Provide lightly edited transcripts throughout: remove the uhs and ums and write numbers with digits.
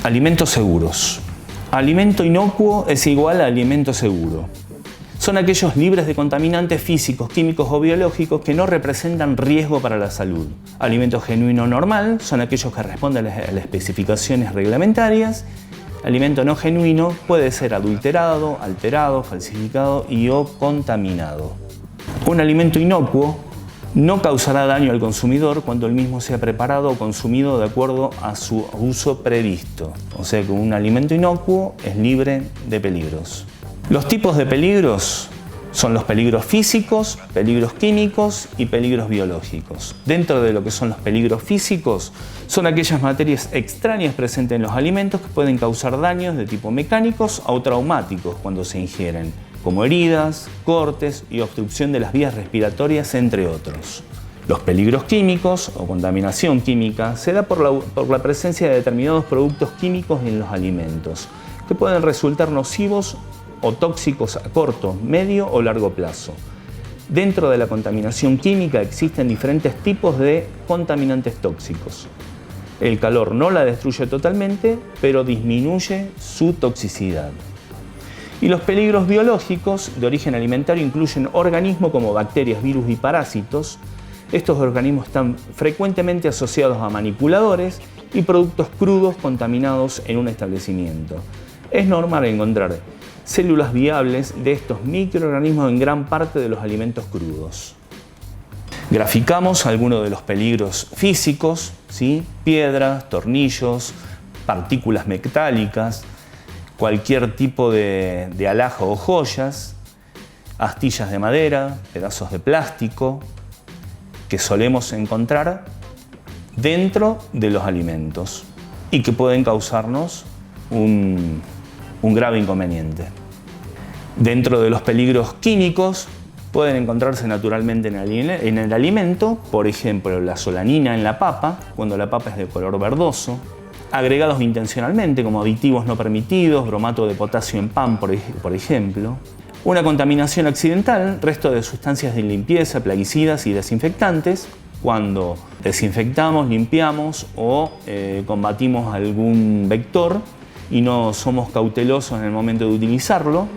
Alimentos seguros. Alimento inocuo es igual a alimento seguro. Son aquellos libres de contaminantes físicos, químicos o biológicos que no representan riesgo para la salud. Alimento genuino normal son aquellos que responden a las especificaciones reglamentarias. Alimento no genuino puede ser adulterado, alterado, falsificado o contaminado. Un alimento inocuo no causará daño al consumidor cuando el mismo sea preparado o consumido de acuerdo a su uso previsto. O sea que un alimento inocuo es libre de peligros. Los tipos de peligros son los peligros físicos, peligros químicos y peligros biológicos. Dentro de lo que son los peligros físicos, son aquellas materias extrañas presentes en los alimentos que pueden causar daños de tipo mecánicos o traumáticos cuando se ingieren, como heridas, cortes y obstrucción de las vías respiratorias, entre otros. Los peligros químicos o contaminación química se da por la presencia de determinados productos químicos en los alimentos, que pueden resultar nocivos o tóxicos a corto, medio o largo plazo. Dentro de la contaminación química existen diferentes tipos de contaminantes tóxicos. El calor no la destruye totalmente, pero disminuye su toxicidad. Y los peligros biológicos de origen alimentario incluyen organismos como bacterias, virus y parásitos. Estos organismos están frecuentemente asociados a manipuladores y productos crudos contaminados en un establecimiento. Es normal encontrar células viables de estos microorganismos en gran parte de los alimentos crudos. Graficamos algunos de los peligros físicos, ¿sí? Piedras, tornillos, partículas metálicas, cualquier tipo de alhaja o joyas, astillas de madera, pedazos de plástico que solemos encontrar dentro de los alimentos y que pueden causarnos un grave inconveniente. Dentro de los peligros químicos pueden encontrarse naturalmente en el alimento, por ejemplo, la solanina en la papa, cuando la papa es de color verdoso, agregados intencionalmente como aditivos no permitidos, bromato de potasio en pan, por ejemplo. Una contaminación accidental, resto de sustancias de limpieza, plaguicidas y desinfectantes, cuando desinfectamos, limpiamos o combatimos algún vector y no somos cautelosos en el momento de utilizarlo,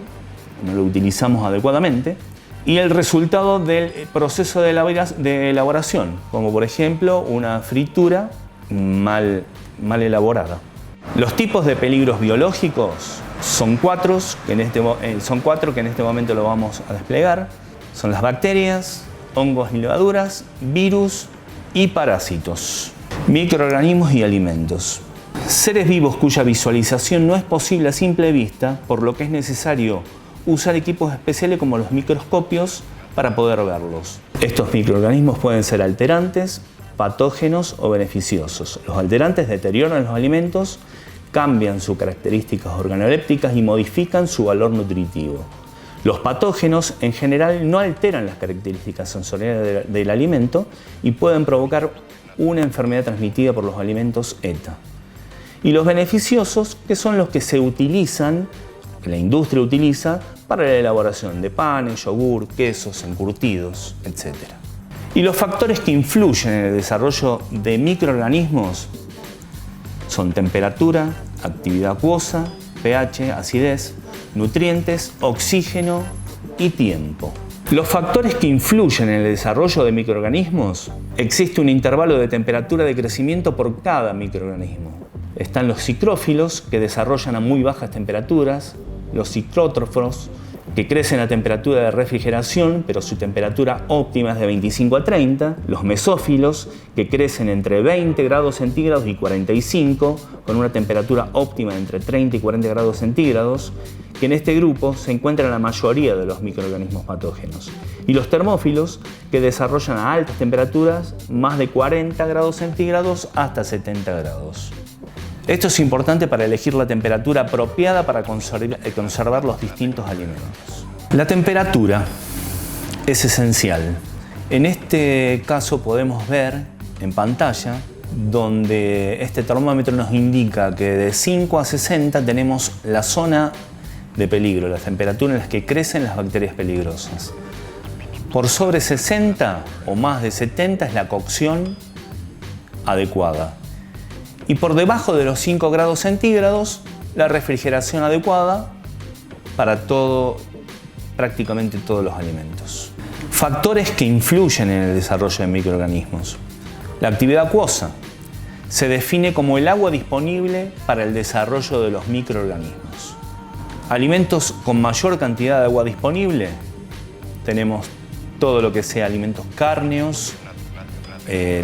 no lo utilizamos adecuadamente. Y el resultado del proceso de elaboración, como por ejemplo una fritura mal elaborada. Los tipos de peligros biológicos son cuatro que en este momento lo vamos a desplegar. Son las bacterias, hongos y levaduras, virus y parásitos, microorganismos y alimentos. Seres vivos cuya visualización no es posible a simple vista, por lo que es necesario usar equipos especiales como los microscopios para poder verlos. Estos microorganismos pueden ser alterantes, patógenos o beneficiosos. Los alterantes deterioran los alimentos, cambian sus características organolépticas y modifican su valor nutritivo. Los patógenos en general no alteran las características sensoriales del alimento y pueden provocar una enfermedad transmitida por los alimentos ETA. Y los beneficiosos, que son los que se utilizan, que la industria utiliza para la elaboración de panes, yogur, quesos, encurtidos, etc. Y los factores que influyen en el desarrollo de microorganismos son temperatura, actividad acuosa, pH, acidez, nutrientes, oxígeno y tiempo. Los factores que influyen en el desarrollo de microorganismos, existe un intervalo de temperatura de crecimiento por cada microorganismo. Están los psicrófilos, que desarrollan a muy bajas temperaturas, los psicótrofos, que crecen a temperatura de refrigeración, pero su temperatura óptima es de 25 a 30, los mesófilos, que crecen entre 20 grados centígrados y 45, con una temperatura óptima entre 30 y 40 grados centígrados, que en este grupo se encuentran la mayoría de los microorganismos patógenos. Y los termófilos, que desarrollan a altas temperaturas, más de 40 grados centígrados hasta 70 grados. Esto es importante para elegir la temperatura apropiada para conservar los distintos alimentos. La temperatura es esencial. En este caso podemos ver en pantalla donde este termómetro nos indica que de 5 a 60 tenemos la zona de peligro, la temperatura en la que crecen las bacterias peligrosas. Por sobre 60 o más de 70 es la cocción adecuada. Y por debajo de los 5 grados centígrados, la refrigeración adecuada para prácticamente todos los alimentos. Factores que influyen en el desarrollo de microorganismos. La actividad acuosa se define como el agua disponible para el desarrollo de los microorganismos. Alimentos con mayor cantidad de agua disponible, tenemos todo lo que sea alimentos cárneos,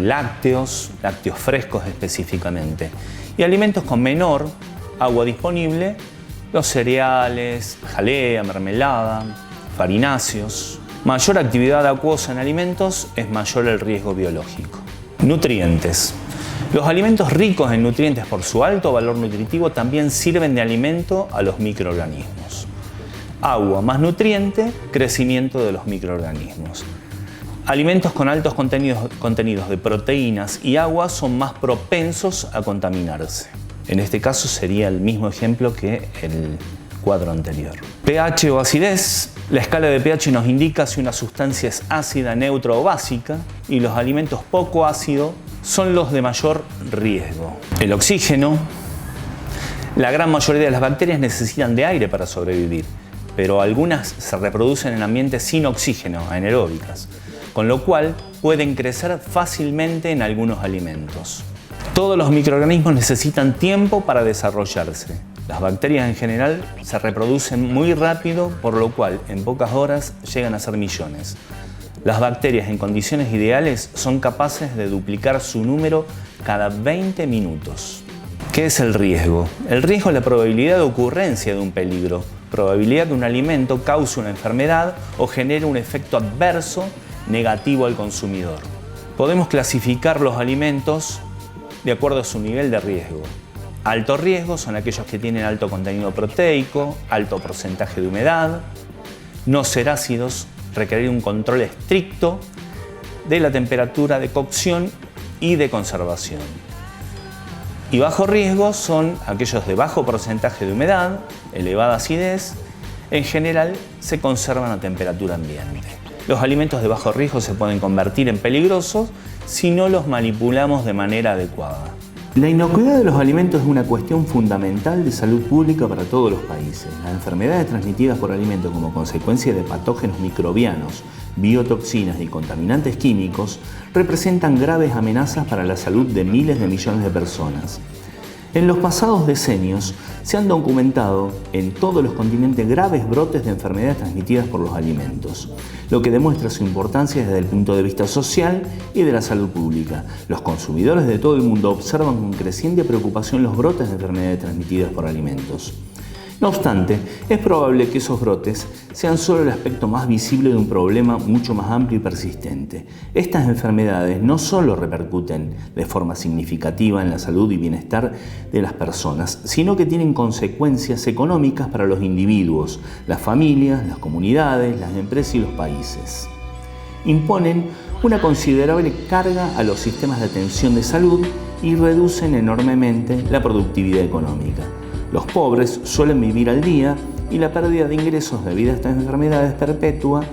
lácteos frescos específicamente. Y alimentos con menor agua disponible, los cereales, jalea, mermelada, farináceos. Mayor actividad acuosa en alimentos es mayor el riesgo biológico. Nutrientes. Los alimentos ricos en nutrientes por su alto valor nutritivo también sirven de alimento a los microorganismos. Agua más nutriente, crecimiento de los microorganismos. Alimentos con altos contenidos de proteínas y agua son más propensos a contaminarse. En este caso sería el mismo ejemplo que el cuadro anterior. pH o acidez. La escala de pH nos indica si una sustancia es ácida, neutra o básica, y los alimentos poco ácidos son los de mayor riesgo. El oxígeno. La gran mayoría de las bacterias necesitan de aire para sobrevivir, pero algunas se reproducen en ambientes sin oxígeno, anaeróbicas, con lo cual pueden crecer fácilmente en algunos alimentos. Todos los microorganismos necesitan tiempo para desarrollarse. Las bacterias en general se reproducen muy rápido, por lo cual en pocas horas llegan a ser millones. Las bacterias en condiciones ideales son capaces de duplicar su número cada 20 minutos. ¿Qué es el riesgo? El riesgo es la probabilidad de ocurrencia de un peligro, probabilidad que un alimento cause una enfermedad o genere un efecto adverso negativo al consumidor. Podemos clasificar los alimentos de acuerdo a su nivel de riesgo. Alto riesgo son aquellos que tienen alto contenido proteico, alto porcentaje de humedad, no ser ácidos, requerir un control estricto de la temperatura de cocción y de conservación. Y bajo riesgo son aquellos de bajo porcentaje de humedad, elevada acidez, en general se conservan a temperatura ambiente. Los alimentos de bajo riesgo se pueden convertir en peligrosos si no los manipulamos de manera adecuada. La inocuidad de los alimentos es una cuestión fundamental de salud pública para todos los países. Las enfermedades transmitidas por alimentos como consecuencia de patógenos microbianos, biotoxinas y contaminantes químicos representan graves amenazas para la salud de miles de millones de personas. En los pasados decenios se han documentado en todos los continentes graves brotes de enfermedades transmitidas por los alimentos, lo que demuestra su importancia desde el punto de vista social y de la salud pública. Los consumidores de todo el mundo observan con creciente preocupación los brotes de enfermedades transmitidas por alimentos. No obstante, es probable que esos brotes sean solo el aspecto más visible de un problema mucho más amplio y persistente. Estas enfermedades no solo repercuten de forma significativa en la salud y bienestar de las personas, sino que tienen consecuencias económicas para los individuos, las familias, las comunidades, las empresas y los países. Imponen una considerable carga a los sistemas de atención de salud y reducen enormemente la productividad económica. Los pobres suelen vivir al día y la pérdida de ingresos debido a estas enfermedades perpetúa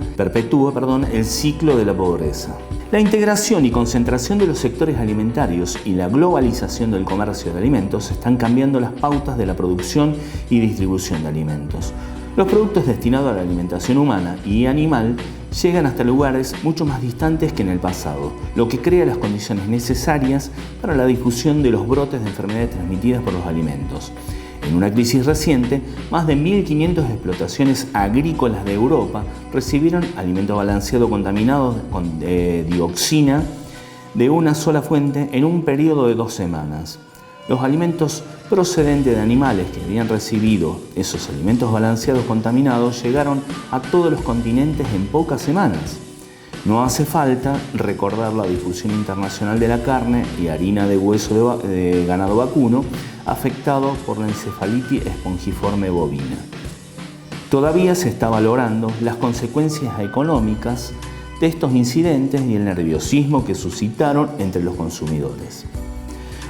el ciclo de la pobreza. La integración y concentración de los sectores alimentarios y la globalización del comercio de alimentos están cambiando las pautas de la producción y distribución de alimentos. Los productos destinados a la alimentación humana y animal llegan hasta lugares mucho más distantes que en el pasado, lo que crea las condiciones necesarias para la difusión de los brotes de enfermedades transmitidas por los alimentos. En una crisis reciente, más de 1.500 explotaciones agrícolas de Europa recibieron alimento balanceado contaminado con dioxina de una sola fuente en un periodo de 2 semanas. Los alimentos procedentes de animales que habían recibido esos alimentos balanceados contaminados llegaron a todos los continentes en pocas semanas. No hace falta recordar la difusión internacional de la carne y harina de hueso de ganado vacuno afectado por la encefalitis espongiforme bovina. Todavía se está valorando las consecuencias económicas de estos incidentes y el nerviosismo que suscitaron entre los consumidores.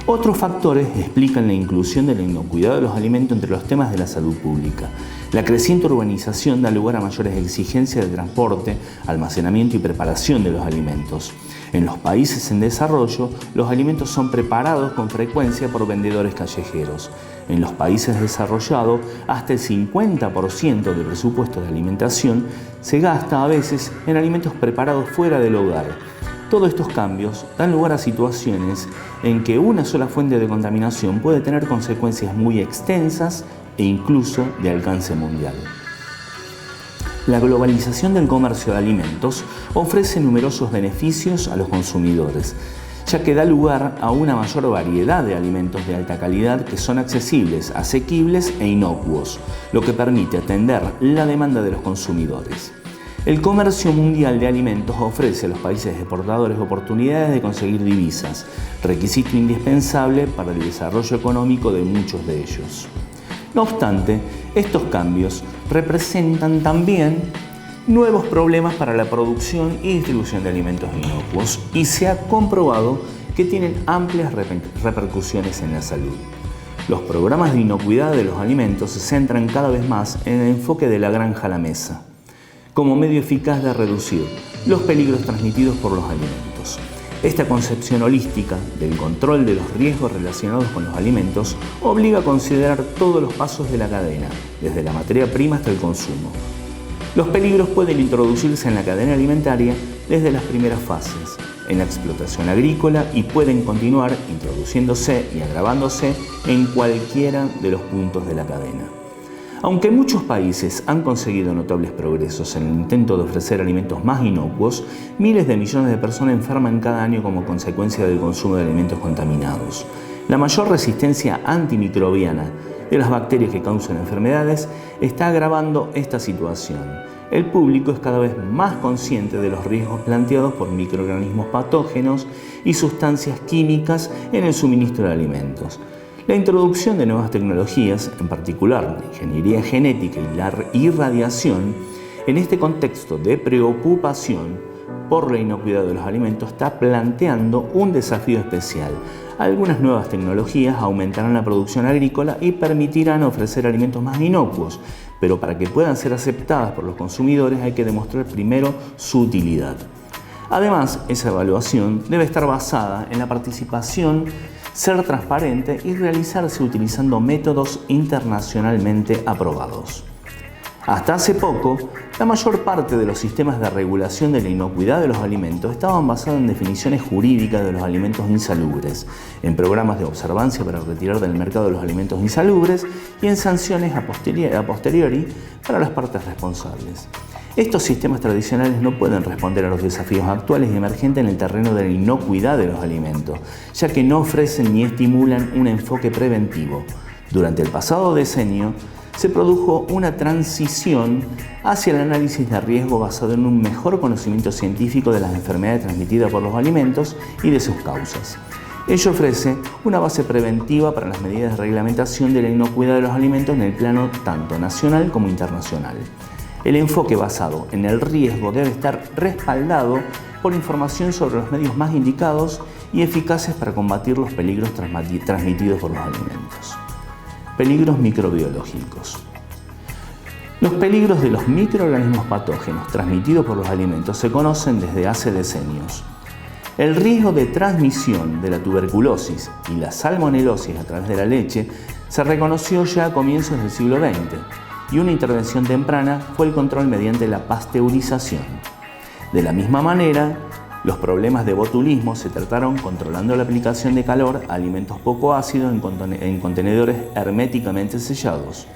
Otros factores explican la inclusión de la inocuidad de los alimentos entre los temas de la salud pública. La creciente urbanización da lugar a mayores exigencias de transporte, almacenamiento y preparación de los alimentos. En los países en desarrollo, los alimentos son preparados con frecuencia por vendedores callejeros. En los países desarrollados, hasta el 50% del presupuesto de alimentación se gasta a veces en alimentos preparados fuera del hogar. Todos estos cambios dan lugar a situaciones en que una sola fuente de contaminación puede tener consecuencias muy extensas e incluso de alcance mundial. La globalización del comercio de alimentos ofrece numerosos beneficios a los consumidores, ya que da lugar a una mayor variedad de alimentos de alta calidad que son accesibles, asequibles e inocuos, lo que permite atender la demanda de los consumidores. El comercio mundial de alimentos ofrece a los países exportadores oportunidades de conseguir divisas, requisito indispensable para el desarrollo económico de muchos de ellos. No obstante, estos cambios representan también nuevos problemas para la producción y distribución de alimentos inocuos y se ha comprobado que tienen amplias repercusiones en la salud. Los programas de inocuidad de los alimentos se centran cada vez más en el enfoque de la granja a la mesa, como medio eficaz de reducir los peligros transmitidos por los alimentos. Esta concepción holística del control de los riesgos relacionados con los alimentos obliga a considerar todos los pasos de la cadena, desde la materia prima hasta el consumo. Los peligros pueden introducirse en la cadena alimentaria desde las primeras fases, en la explotación agrícola, y pueden continuar introduciéndose y agravándose en cualquiera de los puntos de la cadena. Aunque muchos países han conseguido notables progresos en el intento de ofrecer alimentos más inocuos, miles de millones de personas enferman cada año como consecuencia del consumo de alimentos contaminados. La mayor resistencia antimicrobiana de las bacterias que causan enfermedades está agravando esta situación. El público es cada vez más consciente de los riesgos planteados por microorganismos patógenos y sustancias químicas en el suministro de alimentos. La introducción de nuevas tecnologías, en particular la ingeniería genética y la irradiación, en este contexto de preocupación por la inocuidad de los alimentos, está planteando un desafío especial. Algunas nuevas tecnologías aumentarán la producción agrícola y permitirán ofrecer alimentos más inocuos, pero para que puedan ser aceptadas por los consumidores hay que demostrar primero su utilidad. Además, esa evaluación debe estar basada en la participación, ser transparente y realizarse utilizando métodos internacionalmente aprobados. Hasta hace poco, la mayor parte de los sistemas de regulación de la inocuidad de los alimentos estaban basados en definiciones jurídicas de los alimentos insalubres, en programas de observancia para retirar del mercado los alimentos insalubres y en sanciones a posteriori para las partes responsables. Estos sistemas tradicionales no pueden responder a los desafíos actuales y emergentes en el terreno de la inocuidad de los alimentos, ya que no ofrecen ni estimulan un enfoque preventivo. Durante el pasado decenio, se produjo una transición hacia el análisis de riesgo basado en un mejor conocimiento científico de las enfermedades transmitidas por los alimentos y de sus causas. Ello ofrece una base preventiva para las medidas de reglamentación de la inocuidad de los alimentos en el plano tanto nacional como internacional. El enfoque basado en el riesgo debe estar respaldado por información sobre los medios más indicados y eficaces para combatir los peligros transmitidos por los alimentos. Peligros microbiológicos. Los peligros de los microorganismos patógenos transmitidos por los alimentos se conocen desde hace decenios. El riesgo de transmisión de la tuberculosis y la salmonelosis a través de la leche se reconoció ya a comienzos del siglo XX. Y una intervención temprana fue el control mediante la pasteurización. De la misma manera, los problemas de botulismo se trataron controlando la aplicación de calor a alimentos poco ácidos en contenedores herméticamente sellados.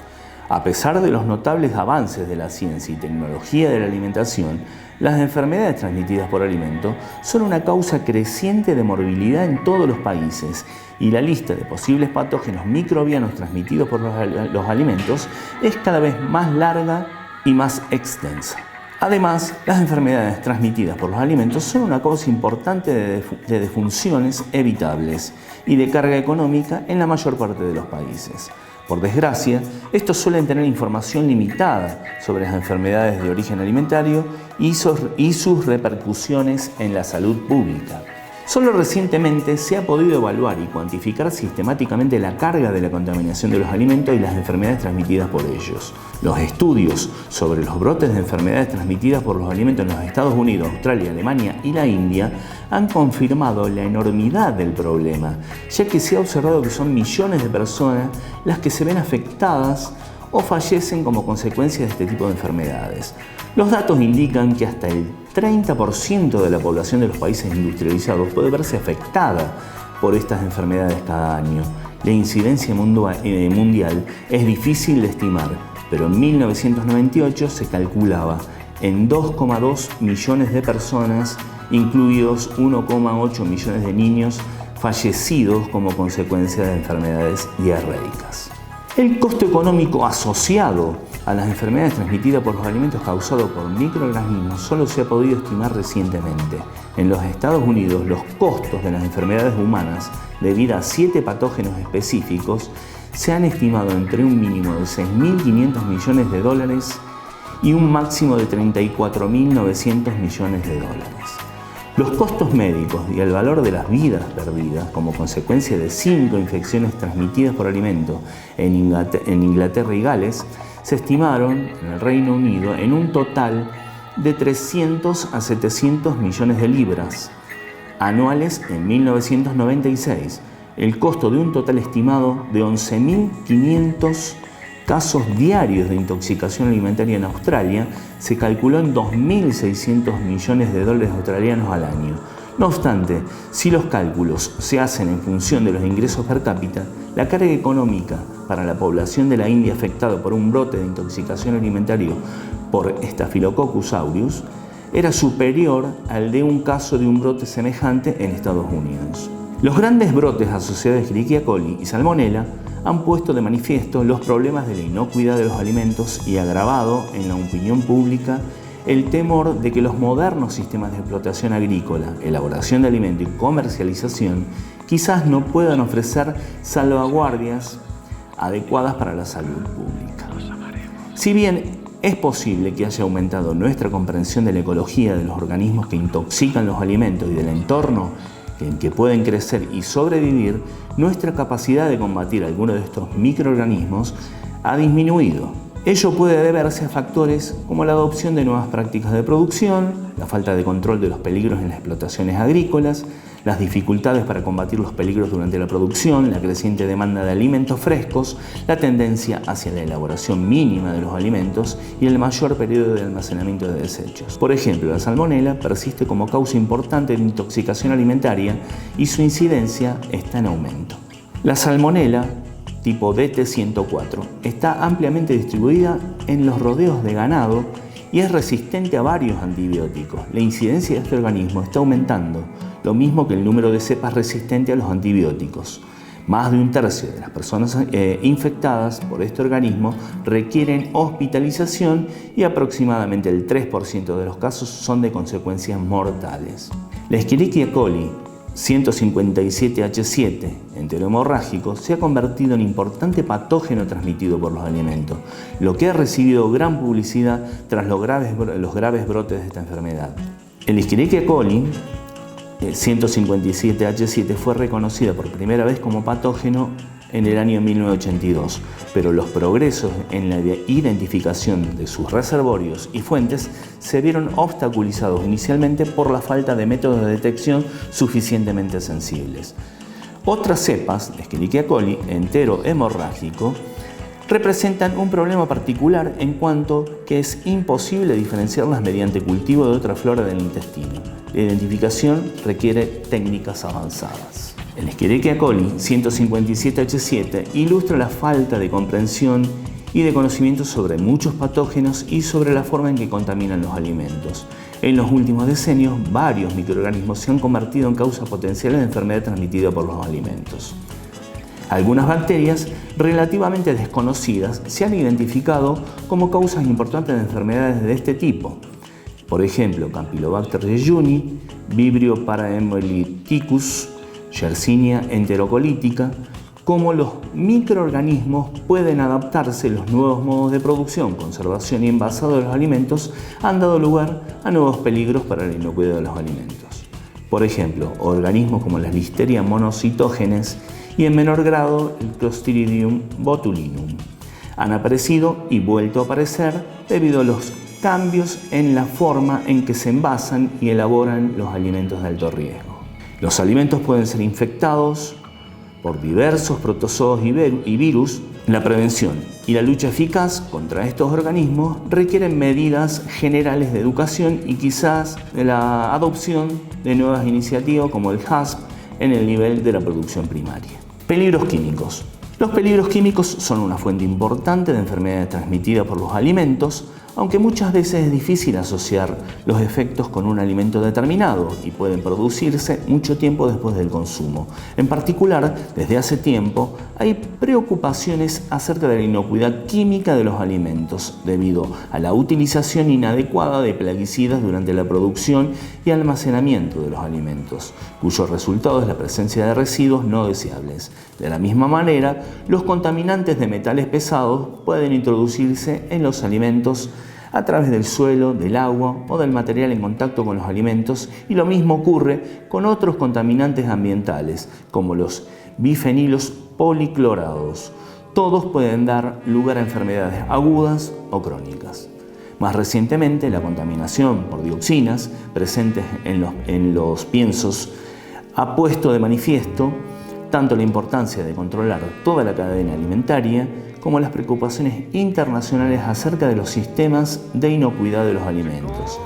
A pesar de los notables avances de la ciencia y tecnología de la alimentación, las enfermedades transmitidas por alimentos son una causa creciente de morbilidad en todos los países y la lista de posibles patógenos microbianos transmitidos por los alimentos es cada vez más larga y más extensa. Además, las enfermedades transmitidas por los alimentos son una causa importante de defunciones evitables y de carga económica en la mayor parte de los países. Por desgracia, estos suelen tener información limitada sobre las enfermedades de origen alimentario y sus repercusiones en la salud pública. Solo recientemente se ha podido evaluar y cuantificar sistemáticamente la carga de la contaminación de los alimentos y las enfermedades transmitidas por ellos. Los estudios sobre los brotes de enfermedades transmitidas por los alimentos en los Estados Unidos, Australia, Alemania y la India han confirmado la enormidad del problema, ya que se ha observado que son millones de personas las que se ven afectadas o fallecen como consecuencia de este tipo de enfermedades. Los datos indican que hasta el 30% de la población de los países industrializados puede verse afectada por estas enfermedades cada año. La incidencia mundial es difícil de estimar, pero en 1998 se calculaba en 2,2 millones de personas, incluidos 1,8 millones de niños fallecidos como consecuencia de enfermedades diarreicas. El costo económico asociado a las enfermedades transmitidas por los alimentos causados por microorganismos solo se ha podido estimar recientemente. En los Estados Unidos, los costos de las enfermedades humanas debido a 7 patógenos específicos se han estimado entre un mínimo de 6.500 millones de dólares y un máximo de 34.900 millones de dólares. Los costos médicos y el valor de las vidas perdidas como consecuencia de 5 infecciones transmitidas por alimentos en Inglaterra y Gales se estimaron en el Reino Unido en un total de 300 a 700 millones de libras anuales en 1996. El costo de un total estimado de 11.500 casos diarios de intoxicación alimentaria en Australia se calculó en 2.600 millones de dólares australianos al año. No obstante, si los cálculos se hacen en función de los ingresos per cápita, la carga económica para la población de la India afectada por un brote de intoxicación alimentaria por Staphylococcus aureus era superior al de un caso de un brote semejante en Estados Unidos. Los grandes brotes asociados a Escherichia coli y Salmonella han puesto de manifiesto los problemas de la inocuidad de los alimentos y agravado en la opinión pública el temor de que los modernos sistemas de explotación agrícola, elaboración de alimentos y comercialización quizás no puedan ofrecer salvaguardias adecuadas para la salud pública. Si bien es posible que haya aumentado nuestra comprensión de la ecología de los organismos que intoxican los alimentos y del entorno en que pueden crecer y sobrevivir, nuestra capacidad de combatir algunos de estos microorganismos ha disminuido. Ello puede deberse a factores como la adopción de nuevas prácticas de producción, la falta de control de los peligros en las explotaciones agrícolas, las dificultades para combatir los peligros durante la producción, la creciente demanda de alimentos frescos, la tendencia hacia la elaboración mínima de los alimentos y el mayor periodo de almacenamiento de desechos. Por ejemplo, la salmonela persiste como causa importante de intoxicación alimentaria y su incidencia está en aumento. La salmonela tipo DT104 está ampliamente distribuida en los rodeos de ganado y es resistente a varios antibióticos. La incidencia de este organismo está aumentando, lo mismo que el número de cepas resistentes a los antibióticos. Más de un tercio de las personas infectadas por este organismo requieren hospitalización y aproximadamente el 3% de los casos son de consecuencias mortales. La Escherichia coli 157H7 enterohemorrágico se ha convertido en importante patógeno transmitido por los alimentos, lo que ha recibido gran publicidad tras los graves brotes de esta enfermedad. El Escherichia coli 157H7 fue reconocida por primera vez como patógeno en el año 1982, pero los progresos en la identificación de sus reservorios y fuentes se vieron obstaculizados inicialmente por la falta de métodos de detección suficientemente sensibles. Otras cepas de Escherichia coli enterohemorrágico representan un problema particular en cuanto que es imposible diferenciarlas mediante cultivo de otra flora del intestino. La identificación requiere técnicas avanzadas. El Escherichia coli 157H7 ilustra la falta de comprensión y de conocimiento sobre muchos patógenos y sobre la forma en que contaminan los alimentos. En los últimos decenios, varios microorganismos se han convertido en causas potenciales de enfermedad transmitida por los alimentos. Algunas bacterias relativamente desconocidas se han identificado como causas importantes de enfermedades de este tipo. Por ejemplo, Campylobacter jejuni, Vibrio parahemolyticus, Yersinia enterocolítica. Cómo los microorganismos pueden adaptarse a los nuevos modos de producción, conservación y envasado de los alimentos han dado lugar a nuevos peligros para la inocuidad de los alimentos. Por ejemplo, organismos como las Listeria monocytogenes y en menor grado el Clostridium botulinum han aparecido y vuelto a aparecer debido a los cambios en la forma en que se envasan y elaboran los alimentos de alto riesgo. Los alimentos pueden ser infectados por diversos protozoos y virus. La prevención y la lucha eficaz contra estos organismos requieren medidas generales de educación y quizás de la adopción de nuevas iniciativas como el HACCP en el nivel de la producción primaria. Peligros químicos. Los peligros químicos son una fuente importante de enfermedades transmitidas por los alimentos, aunque muchas veces es difícil asociar los efectos con un alimento determinado y pueden producirse mucho tiempo después del consumo. En particular, desde hace tiempo hay preocupaciones acerca de la inocuidad química de los alimentos debido a la utilización inadecuada de plaguicidas durante la producción y almacenamiento de los alimentos, cuyo resultado es la presencia de residuos no deseables. De la misma manera, los contaminantes de metales pesados pueden introducirse en los alimentos a través del suelo, del agua o del material en contacto con los alimentos, y lo mismo ocurre con otros contaminantes ambientales, como los bifenilos policlorados. Todos pueden dar lugar a enfermedades agudas o crónicas. Más recientemente, la contaminación por dioxinas presentes en los piensos ha puesto de manifiesto tanto la importancia de controlar toda la cadena alimentaria como las preocupaciones internacionales acerca de los sistemas de inocuidad de los alimentos.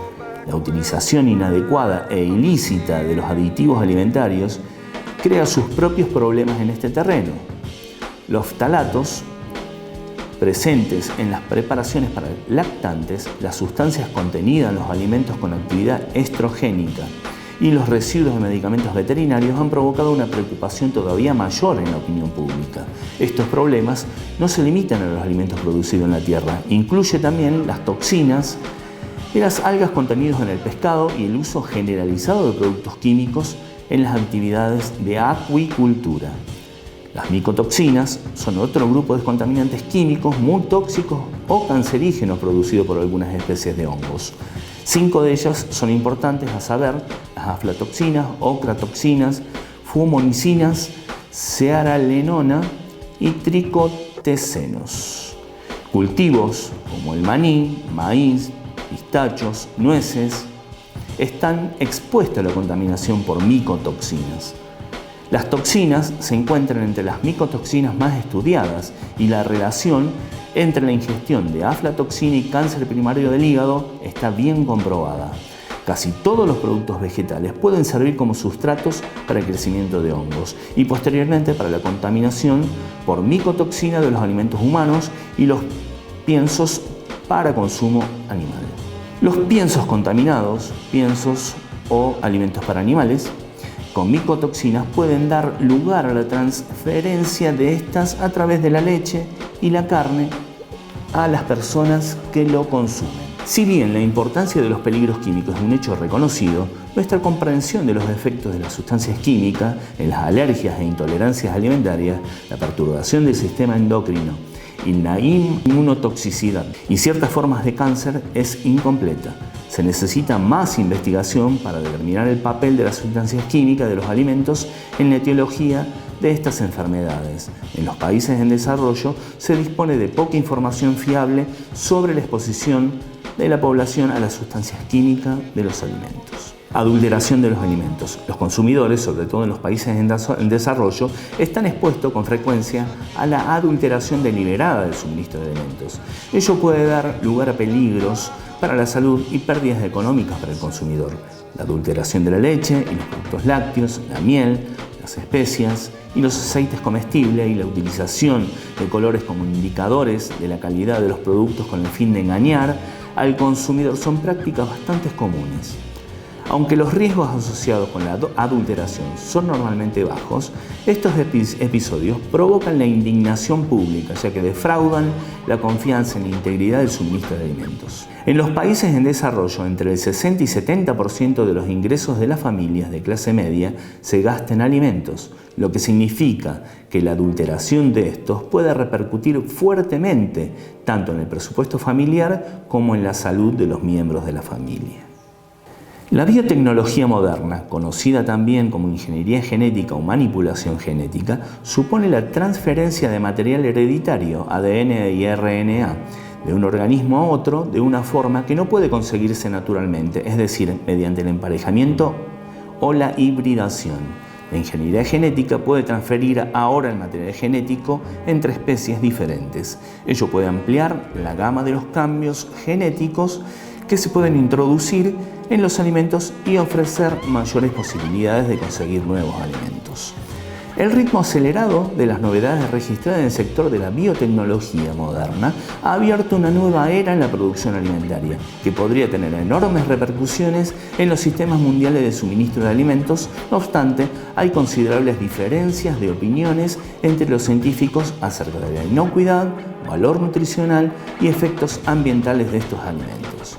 La utilización inadecuada e ilícita de los aditivos alimentarios crea sus propios problemas en este terreno. Los ftalatos presentes en las preparaciones para lactantes, las sustancias contenidas en los alimentos con actividad estrogénica y los residuos de medicamentos veterinarios han provocado una preocupación todavía mayor en la opinión pública. Estos problemas no se limitan a los alimentos producidos en la tierra, incluye también las toxinas de las algas contenidas en el pescado y el uso generalizado de productos químicos en las actividades de acuicultura. Las micotoxinas son otro grupo de contaminantes químicos muy tóxicos o cancerígenos producidos por algunas especies de hongos. 5 de ellas son importantes, a saber, las aflatoxinas, ocratoxinas, fumonicinas, cearalenona y tricotesenos. Cultivos como el maní, maíz, pistachos, nueces están expuestos a la contaminación por micotoxinas. Las toxinas se encuentran entre las micotoxinas más estudiadas y la relación entre la ingestión de aflatoxina y cáncer primario del hígado está bien comprobada. Casi todos los productos vegetales pueden servir como sustratos para el crecimiento de hongos y posteriormente para la contaminación por micotoxina de los alimentos humanos y los piensos para consumo animal. Los piensos contaminados, piensos o alimentos para animales, con micotoxinas pueden dar lugar a la transferencia de estas a través de la leche y la carne a las personas que lo consumen. Si bien la importancia de los peligros químicos es un hecho reconocido, nuestra comprensión de los efectos de las sustancias químicas en las alergias e intolerancias alimentarias, la perturbación del sistema endocrino y la inmunotoxicidad y ciertas formas de cáncer es incompleta. Se necesita más investigación para determinar el papel de las sustancias químicas de los alimentos en la etiología de estas enfermedades. En los países en desarrollo se dispone de poca información fiable sobre la exposición de la población a las sustancias químicas de los alimentos. Adulteración de los alimentos. Los consumidores, sobre todo en los países en desarrollo, están expuestos con frecuencia a la adulteración deliberada del suministro de alimentos. Ello puede dar lugar a peligros para la salud y pérdidas económicas para el consumidor. La adulteración de la leche y los productos lácteos, la miel, las especias y los aceites comestibles y la utilización de colores como indicadores de la calidad de los productos con el fin de engañar al consumidor son prácticas bastante comunes. Aunque los riesgos asociados con la adulteración son normalmente bajos, estos episodios provocan la indignación pública, ya que defraudan la confianza en la integridad del suministro de alimentos. En los países en desarrollo, entre el 60 y 70% de los ingresos de las familias de clase media se gasta en alimentos, lo que significa que la adulteración de estos puede repercutir fuertemente tanto en el presupuesto familiar como en la salud de los miembros de la familia. La biotecnología moderna, conocida también como ingeniería genética o manipulación genética, supone la transferencia de material hereditario, ADN y RNA, de un organismo a otro de una forma que no puede conseguirse naturalmente, es decir, mediante el emparejamiento o la hibridación. La ingeniería genética puede transferir ahora el material genético entre especies diferentes. Ello puede ampliar la gama de los cambios genéticos que se pueden introducir en los alimentos y ofrecer mayores posibilidades de conseguir nuevos alimentos. El ritmo acelerado de las novedades registradas en el sector de la biotecnología moderna ha abierto una nueva era en la producción alimentaria, que podría tener enormes repercusiones en los sistemas mundiales de suministro de alimentos. No obstante, hay considerables diferencias de opiniones entre los científicos acerca de la inocuidad, valor nutricional y efectos ambientales de estos alimentos.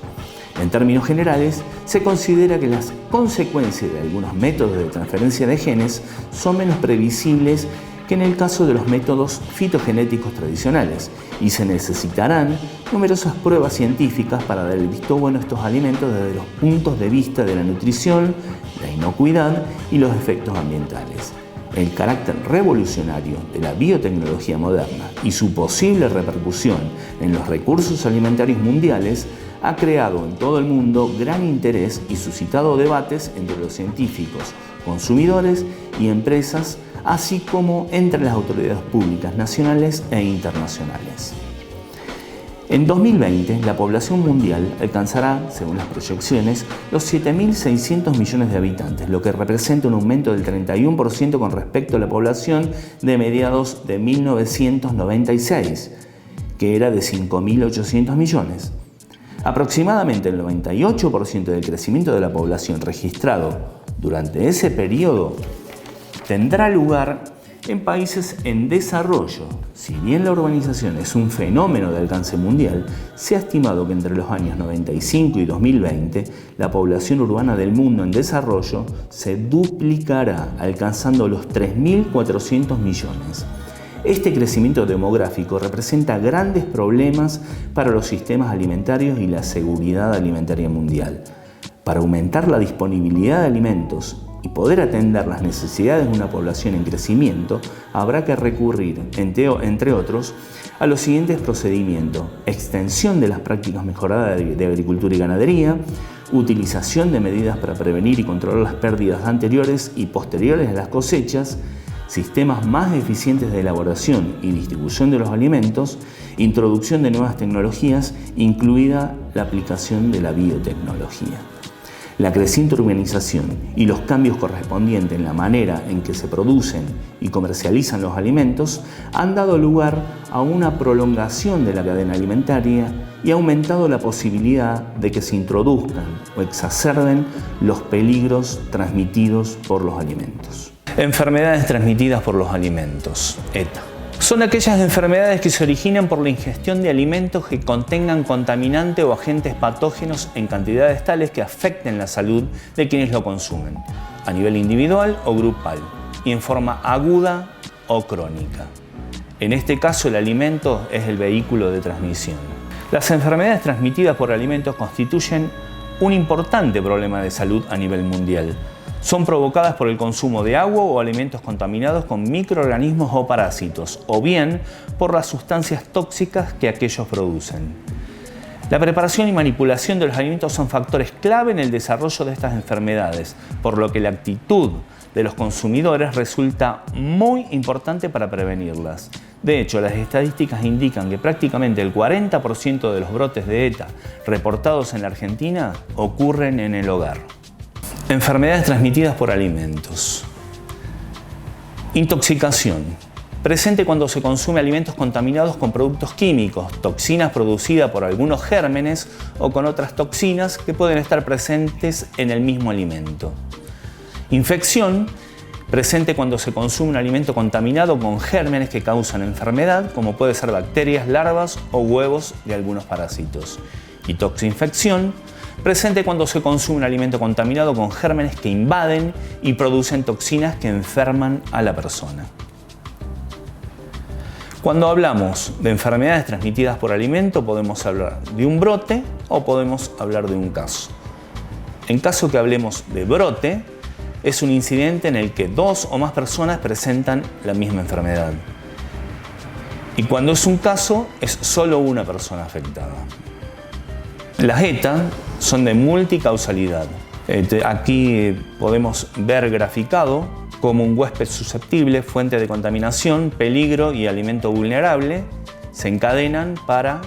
En términos generales, se considera que las consecuencias de algunos métodos de transferencia de genes son menos previsibles que en el caso de los métodos fitogenéticos tradicionales, y se necesitarán numerosas pruebas científicas para dar el visto bueno a estos alimentos desde los puntos de vista de la nutrición, la inocuidad y los efectos ambientales. El carácter revolucionario de la biotecnología moderna y su posible repercusión en los recursos alimentarios mundiales ha creado en todo el mundo gran interés y suscitado debates entre los científicos, consumidores y empresas, así como entre las autoridades públicas nacionales e internacionales. En 2020, la población mundial alcanzará, según las proyecciones, los 7.600 millones de habitantes, lo que representa un aumento del 31% con respecto a la población de mediados de 1996, que era de 5.800 millones. Aproximadamente el 98% del crecimiento de la población registrado durante ese periodo tendrá lugar en países en desarrollo. Si bien la urbanización es un fenómeno de alcance mundial, se ha estimado que entre los años 95 y 2020 la población urbana del mundo en desarrollo se duplicará, alcanzando los 3.400 millones. Este crecimiento demográfico representa grandes problemas para los sistemas alimentarios y la seguridad alimentaria mundial. Para aumentar la disponibilidad de alimentos y poder atender las necesidades de una población en crecimiento, habrá que recurrir, entre otros, a los siguientes procedimientos: extensión de las prácticas mejoradas de agricultura y ganadería, utilización de medidas para prevenir y controlar las pérdidas anteriores y posteriores a las cosechas, sistemas más eficientes de elaboración y distribución de los alimentos, introducción de nuevas tecnologías, incluida la aplicación de la biotecnología. La creciente urbanización y los cambios correspondientes en la manera en que se producen y comercializan los alimentos han dado lugar a una prolongación de la cadena alimentaria y ha aumentado la posibilidad de que se introduzcan o exacerben los peligros transmitidos por los alimentos. Enfermedades transmitidas por los alimentos, ETA. Son aquellas enfermedades que se originan por la ingestión de alimentos que contengan contaminantes o agentes patógenos en cantidades tales que afecten la salud de quienes lo consumen, a nivel individual o grupal, y en forma aguda o crónica. En este caso, el alimento es el vehículo de transmisión. Las enfermedades transmitidas por alimentos constituyen un importante problema de salud a nivel mundial. Son provocadas por el consumo de agua o alimentos contaminados con microorganismos o parásitos, o bien por las sustancias tóxicas que aquellos producen. La preparación y manipulación de los alimentos son factores clave en el desarrollo de estas enfermedades, por lo que la actitud de los consumidores resulta muy importante para prevenirlas. De hecho, las estadísticas indican que prácticamente el 40% de los brotes de ETA reportados en la Argentina ocurren en el hogar. Enfermedades transmitidas por alimentos. Intoxicación. Presente cuando se consume alimentos contaminados con productos químicos, toxinas producidas por algunos gérmenes o con otras toxinas que pueden estar presentes en el mismo alimento. Infección. Presente cuando se consume un alimento contaminado con gérmenes que causan enfermedad, como puede ser bacterias, larvas o huevos de algunos parásitos. Y toxinfección. Presente cuando se consume un alimento contaminado con gérmenes que invaden y producen toxinas que enferman a la persona. Cuando hablamos de enfermedades transmitidas por alimento, podemos hablar de un brote o podemos hablar de un caso. En caso que hablemos de brote, es un incidente en el que 2 o más personas presentan la misma enfermedad. Y cuando es un caso, es solo una persona afectada. Las ETA son de multicausalidad. Aquí podemos ver graficado cómo un huésped susceptible, fuente de contaminación, peligro y alimento vulnerable se encadenan para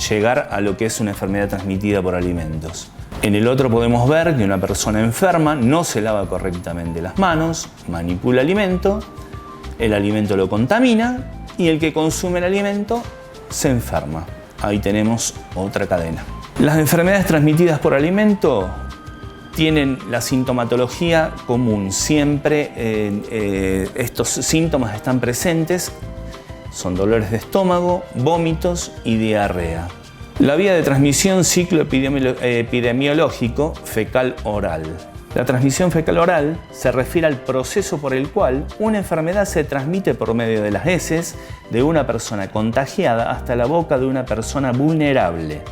llegar a lo que es una enfermedad transmitida por alimentos. En el otro podemos ver que una persona enferma no se lava correctamente las manos, manipula el alimento lo contamina y el que consume el alimento se enferma. Ahí tenemos otra cadena. Las enfermedades transmitidas por alimento tienen la sintomatología común. Siempre estos síntomas están presentes. Son dolores de estómago, vómitos y diarrea. La vía de transmisión, ciclo epidemiológico fecal-oral. La transmisión fecal-oral se refiere al proceso por el cual una enfermedad se transmite por medio de las heces de una persona contagiada hasta la boca de una persona vulnerable.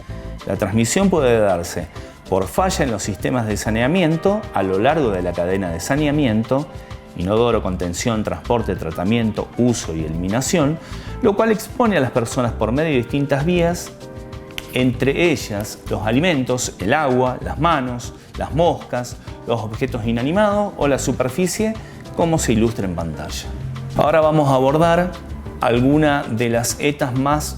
La transmisión puede darse por falla en los sistemas de saneamiento a lo largo de la cadena de saneamiento, inodoro, contención, transporte, tratamiento, uso y eliminación, lo cual expone a las personas por medio de distintas vías, entre ellas los alimentos, el agua, las manos, las moscas, los objetos inanimados o la superficie, como se ilustra en pantalla. Ahora vamos a abordar algunas de las ETAs más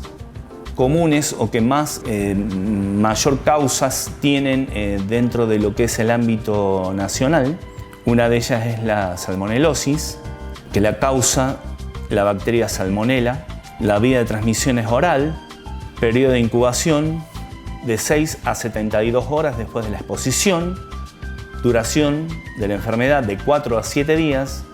comunes o que mayor causas tienen dentro de lo que es el ámbito nacional. Una de ellas es la salmonelosis, que la causa la bacteria Salmonella. La vía de transmisión es oral, periodo de incubación de 6 a 72 horas después de la exposición, duración de la enfermedad de 4 a 7 días.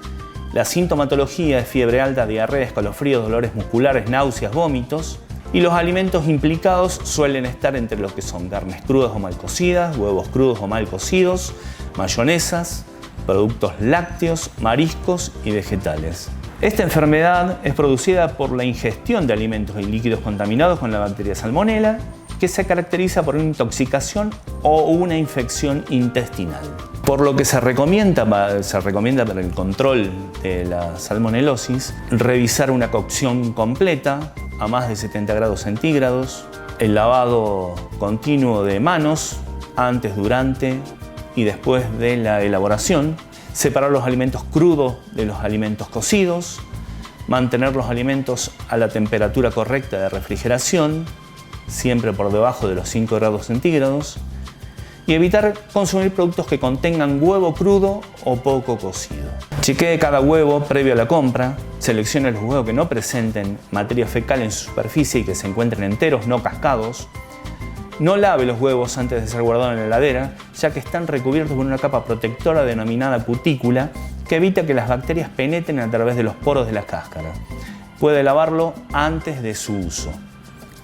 La sintomatología es fiebre alta, diarrea, escalofríos, dolores musculares, náuseas, vómitos. Y los alimentos implicados suelen estar entre los que son carnes crudas o mal cocidas, huevos crudos o mal cocidos, mayonesas, productos lácteos, mariscos y vegetales. Esta enfermedad es producida por la ingestión de alimentos y líquidos contaminados con la bacteria Salmonella, que se caracteriza por una intoxicación o una infección intestinal. Por lo que se recomienda para el control de la salmonelosis revisar una cocción completa a más de 70 grados centígrados, el lavado continuo de manos antes, durante y después de la elaboración, separar los alimentos crudos de los alimentos cocidos, mantener los alimentos a la temperatura correcta de refrigeración, siempre por debajo de los 5 grados centígrados, y evitar consumir productos que contengan huevo crudo o poco cocido. Chequee cada huevo previo a la compra, seleccione los huevos que no presenten materia fecal en su superficie y que se encuentren enteros, no cascados. No lave los huevos antes de ser guardados en la heladera, ya que están recubiertos con una capa protectora denominada cutícula que evita que las bacterias penetren a través de los poros de la cáscara. Puede lavarlo antes de su uso.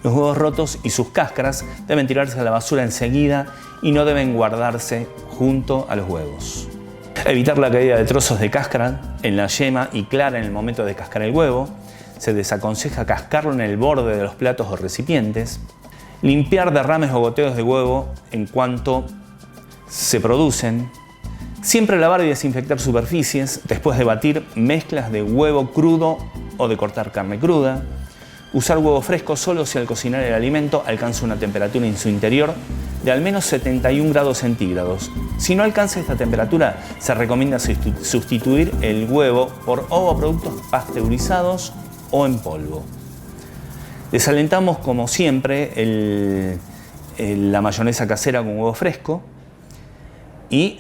Los huevos rotos y sus cáscaras deben tirarse a la basura enseguida y no deben guardarse junto a los huevos. Evitar la caída de trozos de cáscara en la yema y clara en el momento de cascar el huevo. Se desaconseja cascarlo en el borde de los platos o recipientes. Limpiar derrames o goteos de huevo en cuanto se producen. Siempre lavar y desinfectar superficies después de batir mezclas de huevo crudo o de cortar carne cruda. Usar huevo fresco solo si al cocinar el alimento alcanza una temperatura en su interior de al menos 71 grados centígrados. Si no alcanza esta temperatura, se recomienda sustituir el huevo por ovoproductos pasteurizados o en polvo. Desalentamos, como siempre, la mayonesa casera con huevo fresco y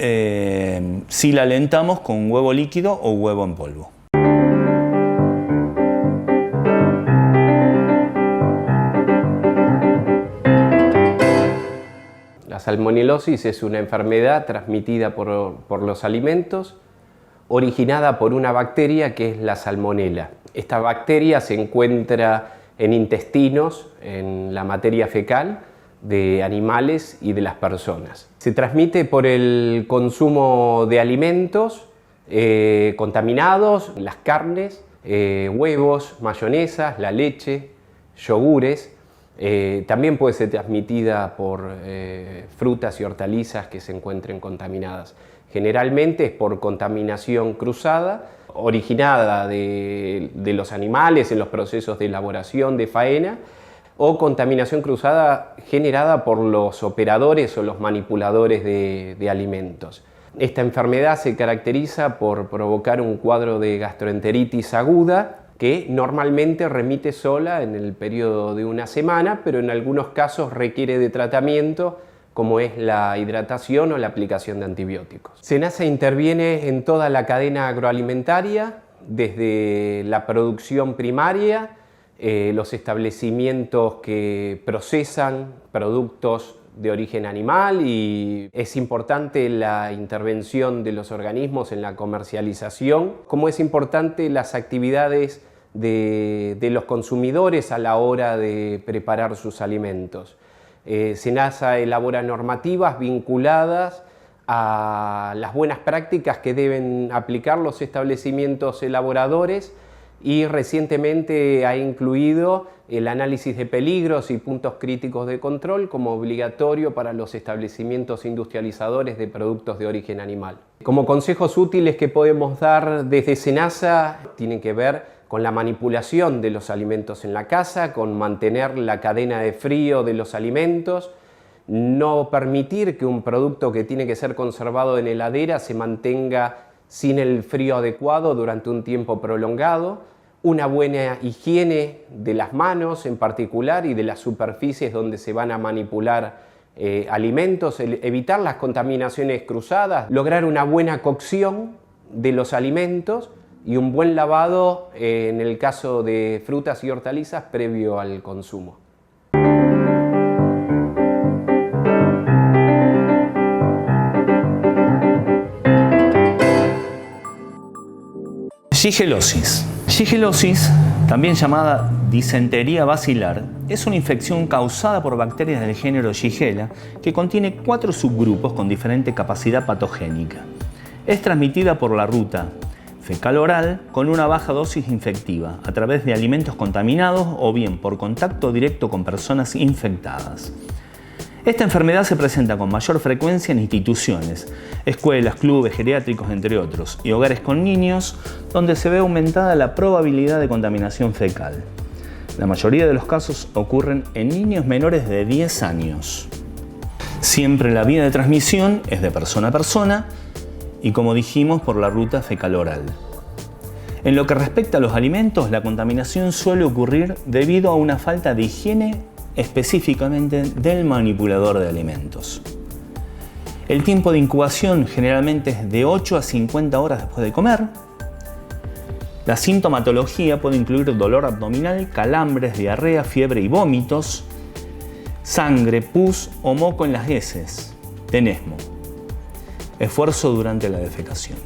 si la alentamos con huevo líquido o huevo en polvo. La salmonelosis es una enfermedad transmitida por los alimentos, originada por una bacteria que es la salmonela. Esta bacteria se encuentra en intestinos, en la materia fecal de animales y de las personas. Se transmite por el consumo de alimentos contaminados, las carnes, huevos, mayonesas, la leche, yogures, También puede ser transmitida por frutas y hortalizas que se encuentren contaminadas. Generalmente es por contaminación cruzada, originada de los animales en los procesos de elaboración, de faena, o contaminación cruzada generada por los operadores o los manipuladores de alimentos. Esta enfermedad se caracteriza por provocar un cuadro de gastroenteritis aguda que normalmente remite sola en el periodo de una semana, pero en algunos casos requiere de tratamiento, como es la hidratación o la aplicación de antibióticos. SENASA interviene en toda la cadena agroalimentaria, desde la producción primaria, los establecimientos que procesan productos de origen animal, y es importante la intervención de los organismos en la comercialización, como es importante las actividades de los consumidores a la hora de preparar sus alimentos. SENASA elabora normativas vinculadas a las buenas prácticas que deben aplicar los establecimientos elaboradores, y recientemente ha incluido el análisis de peligros y puntos críticos de control como obligatorio para los establecimientos industrializadores de productos de origen animal. Como consejos útiles que podemos dar desde SENASA tienen que ver con la manipulación de los alimentos en la casa, con mantener la cadena de frío de los alimentos, no permitir que un producto que tiene que ser conservado en heladera se mantenga sin el frío adecuado durante un tiempo prolongado, una buena higiene de las manos en particular y de las superficies donde se van a manipular alimentos, evitar las contaminaciones cruzadas, lograr una buena cocción de los alimentos y un buen lavado en el caso de frutas y hortalizas previo al consumo. Shigellosis. Shigellosis, también llamada disentería basilar, es una infección causada por bacterias del género Shigella que contiene 4 subgrupos con diferente capacidad patogénica. Es transmitida por la ruta fecal-oral con una baja dosis infectiva a través de alimentos contaminados o bien por contacto directo con personas infectadas. Esta enfermedad se presenta con mayor frecuencia en instituciones, escuelas, clubes, geriátricos, entre otros, y hogares con niños, donde se ve aumentada la probabilidad de contaminación fecal. La mayoría de los casos ocurren en niños menores de 10 años. Siempre la vía de transmisión es de persona a persona y, como dijimos, por la ruta fecal-oral. En lo que respecta a los alimentos, la contaminación suele ocurrir debido a una falta de higiene específicamente del manipulador de alimentos. El tiempo de incubación generalmente es de 8 a 50 horas después de comer. La sintomatología puede incluir dolor abdominal, calambres, diarrea, fiebre y vómitos, sangre, pus o moco en las heces, tenesmo, esfuerzo durante la defecación.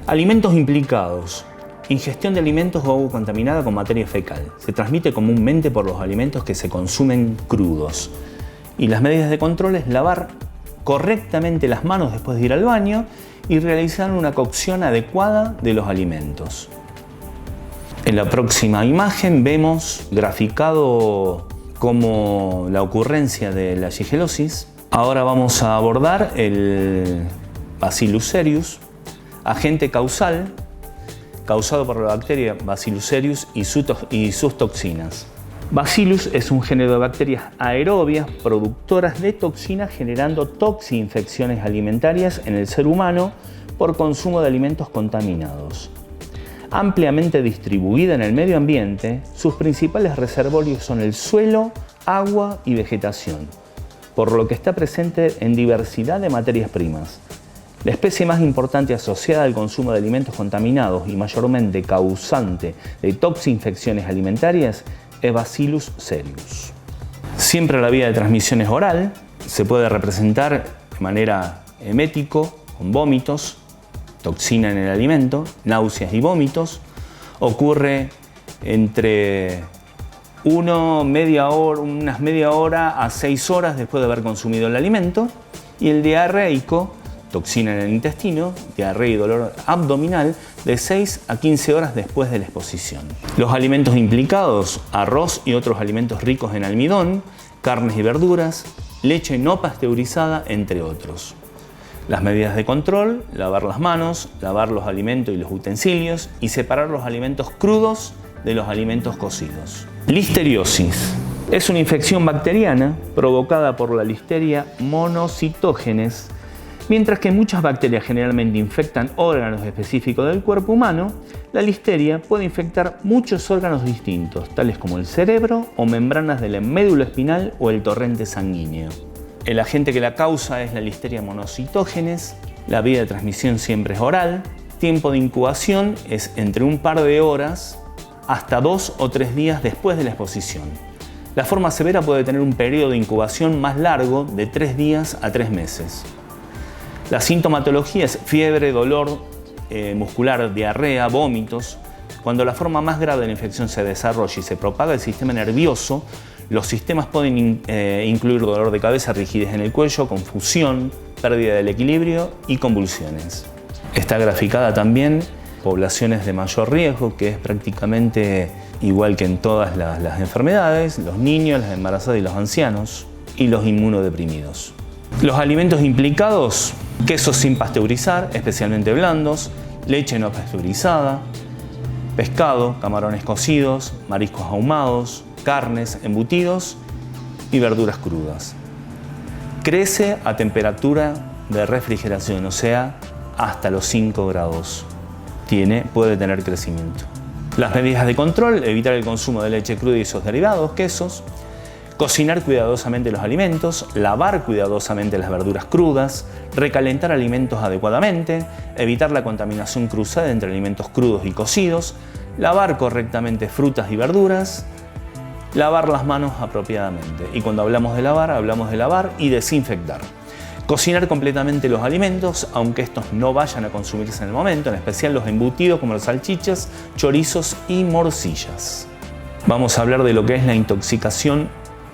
Alimentos implicados. Ingestión de alimentos o agua contaminada con materia fecal. Se transmite comúnmente por los alimentos que se consumen crudos. Y las medidas de control es lavar correctamente las manos después de ir al baño y realizar una cocción adecuada de los alimentos. En la próxima imagen vemos graficado como la ocurrencia de la shigellosis. Ahora vamos a abordar el Bacillus cereus, agente causal causado por la bacteria Bacillus cereus y sus toxinas. Bacillus es un género de bacterias aerobias productoras de toxinas generando toxinfecciones alimentarias en el ser humano por consumo de alimentos contaminados. Ampliamente distribuida en el medio ambiente, sus principales reservorios son el suelo, agua y vegetación, por lo que está presente en diversidad de materias primas. La especie más importante asociada al consumo de alimentos contaminados y mayormente causante de toxinfecciones alimentarias es Bacillus cereus. Siempre la vía de transmisión es oral, se puede representar de manera emético, con vómitos, toxina en el alimento, náuseas y vómitos. Ocurre entre unas media hora a 6 horas después de haber consumido el alimento, y el diarreico toxina en el intestino, diarrea y dolor abdominal de 6 a 15 horas después de la exposición. Los alimentos implicados: arroz y otros alimentos ricos en almidón, carnes y verduras, leche no pasteurizada, entre otros. Las medidas de control: lavar las manos, lavar los alimentos y los utensilios y separar los alimentos crudos de los alimentos cocidos. Listeriosis es una infección bacteriana provocada por la Listeria monocytogenes. Mientras que muchas bacterias generalmente infectan órganos específicos del cuerpo humano, la listeria puede infectar muchos órganos distintos, tales como el cerebro o membranas de la médula espinal o el torrente sanguíneo. El agente que la causa es la Listeria monocytogenes. La vía de transmisión siempre es oral. Tiempo de incubación es entre un par de horas hasta 2 o 3 días después de la exposición. La forma severa puede tener un periodo de incubación más largo, de 3 días a 3 meses. La sintomatología es fiebre, dolor muscular, diarrea, vómitos. Cuando la forma más grave de la infección se desarrolla y se propaga el sistema nervioso, los sistemas pueden incluir dolor de cabeza, rigidez en el cuello, confusión, pérdida del equilibrio y convulsiones. Está graficada también poblaciones de mayor riesgo, que es prácticamente igual que en todas las enfermedades: los niños, las embarazadas y los ancianos, y los inmunodeprimidos. Los alimentos implicados: quesos sin pasteurizar, especialmente blandos, leche no pasteurizada, pescado, camarones cocidos, mariscos ahumados, carnes, embutidos y verduras crudas. Crece a temperatura de refrigeración, o sea, hasta los 5 grados. Puede tener crecimiento. Las medidas de control: evitar el consumo de leche cruda y sus derivados, quesos, cocinar cuidadosamente los alimentos, lavar cuidadosamente las verduras crudas, recalentar alimentos adecuadamente, evitar la contaminación cruzada entre alimentos crudos y cocidos, lavar correctamente frutas y verduras, lavar las manos apropiadamente. Y cuando hablamos de lavar y desinfectar. Cocinar completamente los alimentos, aunque estos no vayan a consumirse en el momento, en especial los embutidos como las salchichas, chorizos y morcillas. Vamos a hablar de lo que es la intoxicación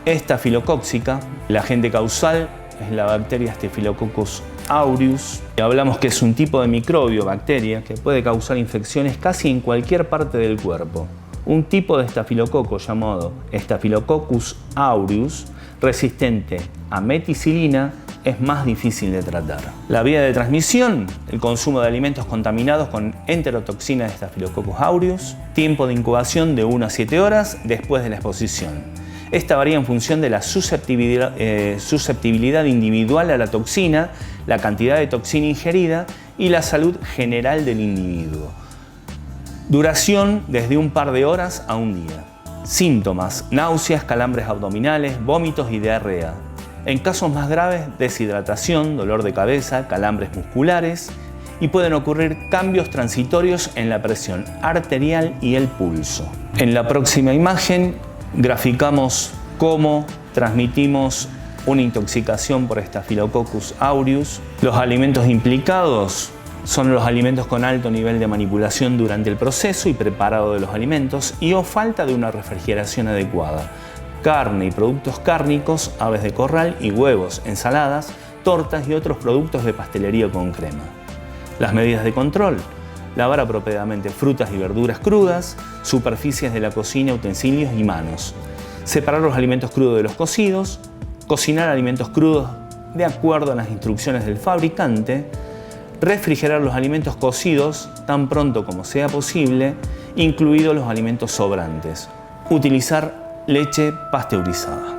estafilocóxica. El agente causal es la bacteria Staphylococcus aureus. Hablamos que es un tipo de microbio, bacteria, que puede causar infecciones casi en cualquier parte del cuerpo. Un tipo de estafilococo llamado Staphylococcus aureus, resistente a meticilina, es más difícil de tratar. La vía de transmisión: el consumo de alimentos contaminados con enterotoxina de Staphylococcus aureus. Tiempo de incubación de 1 a 7 horas después de la exposición. Esta varía en función de la susceptibilidad individual a la toxina, la cantidad de toxina ingerida y la salud general del individuo. Duración: desde un par de horas a un día. Síntomas: náuseas, calambres abdominales, vómitos y diarrea. En casos más graves, deshidratación, dolor de cabeza, calambres musculares, y pueden ocurrir cambios transitorios en la presión arterial y el pulso. En la próxima imagen graficamos cómo transmitimos una intoxicación por Staphylococcus aureus. Los alimentos implicados son los alimentos con alto nivel de manipulación durante el proceso y preparado de los alimentos y o falta de una refrigeración adecuada. Carne y productos cárnicos, aves de corral y huevos, ensaladas, tortas y otros productos de pastelería con crema. Las medidas de control: lavar apropiadamente frutas y verduras crudas, superficies de la cocina, utensilios y manos. Separar los alimentos crudos de los cocidos, cocinar alimentos crudos de acuerdo a las instrucciones del fabricante, refrigerar los alimentos cocidos tan pronto como sea posible, incluidos los alimentos sobrantes. Utilizar leche pasteurizada.